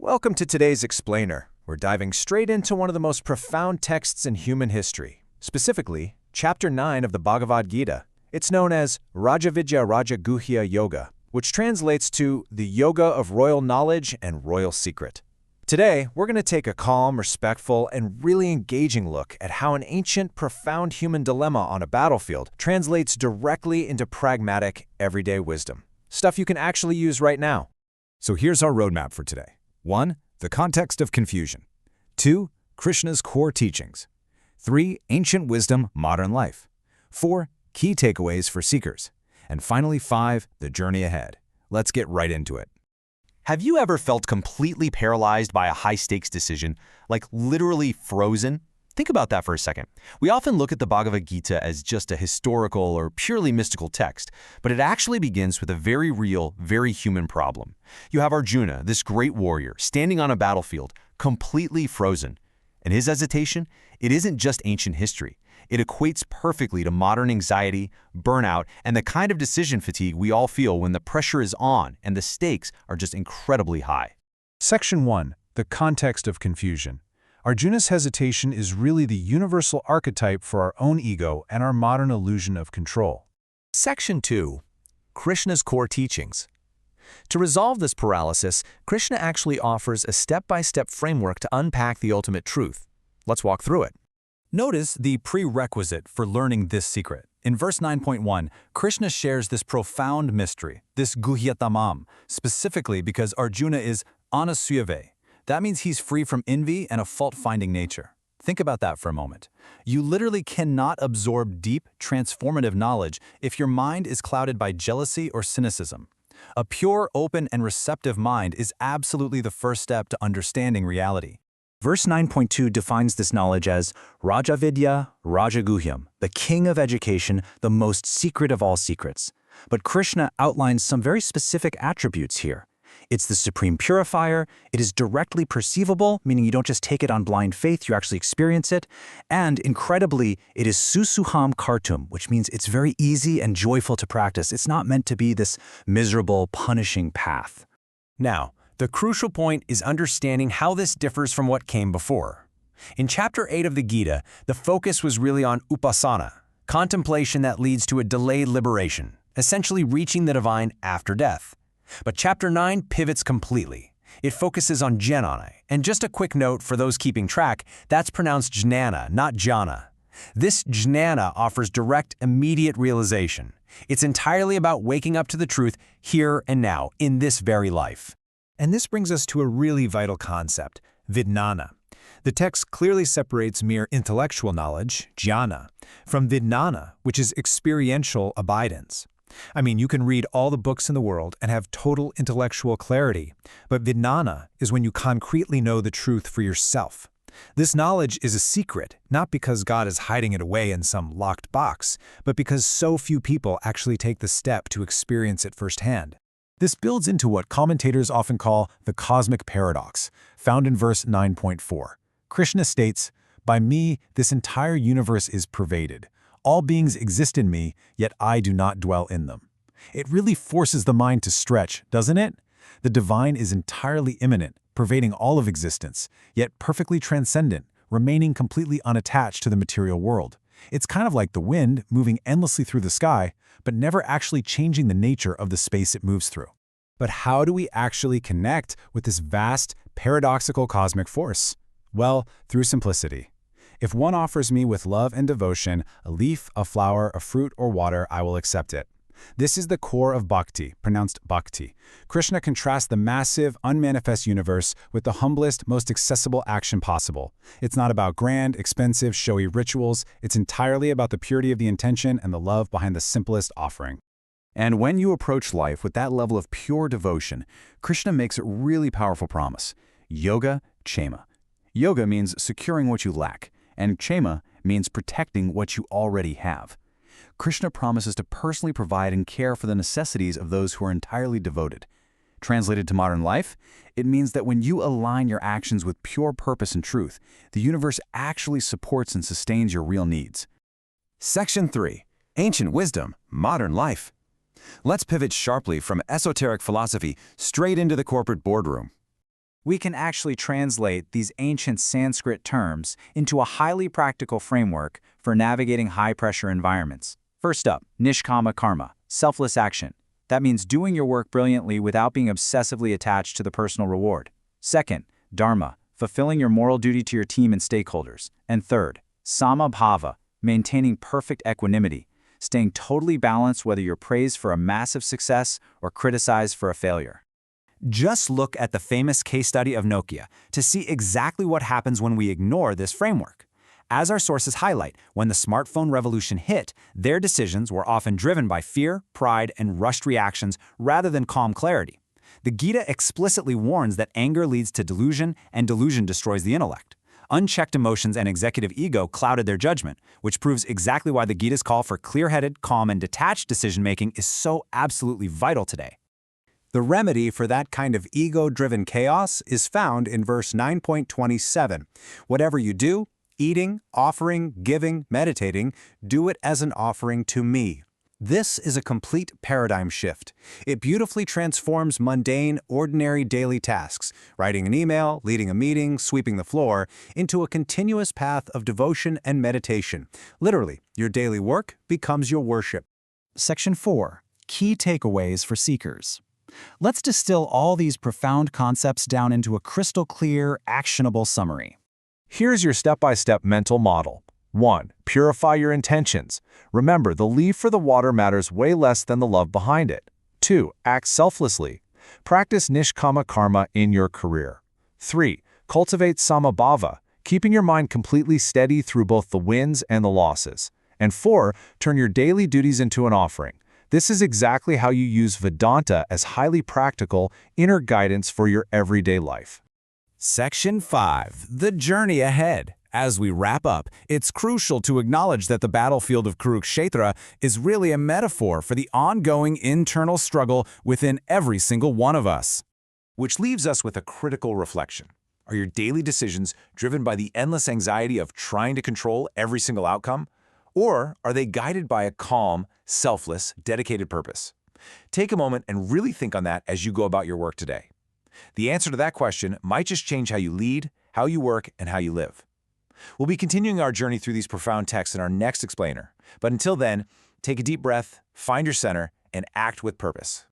Welcome to today's Explainer. We're diving straight into one of the most profound texts in human history, specifically, Chapter 9 of the Bhagavad Gita. It's known as Vidya Rāja Guhya Yoga, which translates to the yoga of royal knowledge and royal secret. Today, we're going to take a calm, respectful, and really engaging look at how an ancient, profound human dilemma on a battlefield translates directly into pragmatic, everyday wisdom. Stuff you can actually use right now. So here's our roadmap for today. 1. The context of confusion. 2. Krishna's core teachings. 3. Ancient wisdom, modern life. 4. Key takeaways for seekers. And finally, 5. The journey ahead. Let's get right into it. Have you ever felt completely paralyzed by a high-stakes decision, like literally frozen? Think about that for a second. We often look at the Bhagavad Gita as just a historical or purely mystical text, but it actually begins with a very real, very human problem. You have Arjuna, this great warrior, standing on a battlefield, completely frozen. And his hesitation? It isn't just ancient history. It equates perfectly to modern anxiety, burnout, and the kind of decision fatigue we all feel when the pressure is on and the stakes are just incredibly high. Section 1. The context of confusion. Arjuna's hesitation is really the universal archetype for our own ego and our modern illusion of control. Section 2. Krishna's core teachings. To resolve this paralysis, Krishna actually offers a step-by-step framework to unpack the ultimate truth. Let's walk through it. Notice the prerequisite for learning this secret. In verse 9.1, Krishna shares this profound mystery, this Guhya, specifically because Arjuna is anasuyave. That means he's free from envy and a fault-finding nature. Think about that for a moment. You literally cannot absorb deep, transformative knowledge if your mind is clouded by jealousy or cynicism. A pure, open, and receptive mind is absolutely the first step to understanding reality. Verse 9.2 defines this knowledge as Rāja Vidya, Rāja Guhyam, the king of education, the most secret of all secrets. But Krishna outlines some very specific attributes here. It's the supreme purifier, it is directly perceivable, meaning you don't just take it on blind faith, you actually experience it, and incredibly, it is susuham kartum, which means it's very easy and joyful to practice. It's not meant to be this miserable, punishing path. Now, the crucial point is understanding how this differs from what came before. In Chapter 8 of the Gita, the focus was really on upasana, contemplation that leads to a delayed liberation, essentially reaching the divine after death. But Chapter 9 pivots completely. It focuses on jnana, and just a quick note for those keeping track, that's pronounced jnana, not jhana. This jnana offers direct, immediate realization. It's entirely about waking up to the truth here and now, in this very life. And this brings us to a really vital concept, Vijnana. The text clearly separates mere intellectual knowledge, jnana, from Vijnana, which is experiential abidance. I mean, you can read all the books in the world and have total intellectual clarity, but Vijnana is when you concretely know the truth for yourself. This knowledge is a secret, not because God is hiding it away in some locked box, but because so few people actually take the step to experience it firsthand. This builds into what commentators often call the cosmic paradox, found in verse 9.4. Krishna states, "By me, this entire universe is pervaded. All beings exist in me, yet I do not dwell in them." It really forces the mind to stretch, doesn't it? The divine is entirely immanent, pervading all of existence, yet perfectly transcendent, remaining completely unattached to the material world. It's kind of like the wind moving endlessly through the sky, but never actually changing the nature of the space it moves through. But how do we actually connect with this vast, paradoxical cosmic force? Well, through simplicity. If one offers me with love and devotion a leaf, a flower, a fruit, or water, I will accept it. This is the core of bhakti, pronounced bhakti. Krishna contrasts the massive, unmanifest universe with the humblest, most accessible action possible. It's not about grand, expensive, showy rituals. It's entirely about the purity of the intention and the love behind the simplest offering. And when you approach life with that level of pure devotion, Krishna makes a really powerful promise. Yoga, kshema. Yoga means securing what you lack, and kshema means protecting what you already have. Krishna promises to personally provide and care for the necessities of those who are entirely devoted. Translated to modern life, it means that when you align your actions with pure purpose and truth, the universe actually supports and sustains your real needs. Section 3. Ancient Wisdom, Modern Life. Let's pivot sharply from esoteric philosophy straight into the corporate boardroom. We can actually translate these ancient Sanskrit terms into a highly practical framework for navigating high-pressure environments. First up, nishkama karma, selfless action. That means doing your work brilliantly without being obsessively attached to the personal reward. Second, dharma, fulfilling your moral duty to your team and stakeholders. And third, samabhava, maintaining perfect equanimity, staying totally balanced whether you're praised for a massive success or criticized for a failure. Just look at the famous case study of Nokia to see exactly what happens when we ignore this framework. As our sources highlight, when the smartphone revolution hit, their decisions were often driven by fear, pride, and rushed reactions rather than calm clarity. The Gita explicitly warns that anger leads to delusion, and delusion destroys the intellect. Unchecked emotions and executive ego clouded their judgment, which proves exactly why the Gita's call for clear-headed, calm, and detached decision-making is so absolutely vital today. The remedy for that kind of ego-driven chaos is found in verse 9.27. Whatever you do, eating, offering, giving, meditating, do it as an offering to me. This is a complete paradigm shift. It beautifully transforms mundane, ordinary daily tasks, writing an email, leading a meeting, sweeping the floor, into a continuous path of devotion and meditation. Literally, your daily work becomes your worship. Section 4. Key takeaways for seekers. Let's distill all these profound concepts down into a crystal clear, actionable summary. Here's your step-by-step mental model. 1. Purify your intentions. Remember, the leaf for the water matters way less than the love behind it. 2. Act selflessly. Practice nishkama karma in your career. 3. Cultivate samabhava, keeping your mind completely steady through both the wins and the losses. And 4. Turn your daily duties into an offering. This is exactly how you use Vedanta as highly practical inner guidance for your everyday life. Section 5. The journey ahead. As we wrap up, it's crucial to acknowledge that the battlefield of Kurukshetra is really a metaphor for the ongoing internal struggle within every single one of us. Which leaves us with a critical reflection. Are your daily decisions driven by the endless anxiety of trying to control every single outcome? Or are they guided by a calm, selfless, dedicated purpose? Take a moment and really think on that as you go about your work today. The answer to that question might just change how you lead, how you work, and how you live. We'll be continuing our journey through these profound texts in our next explainer. But until then, take a deep breath, find your center, and act with purpose.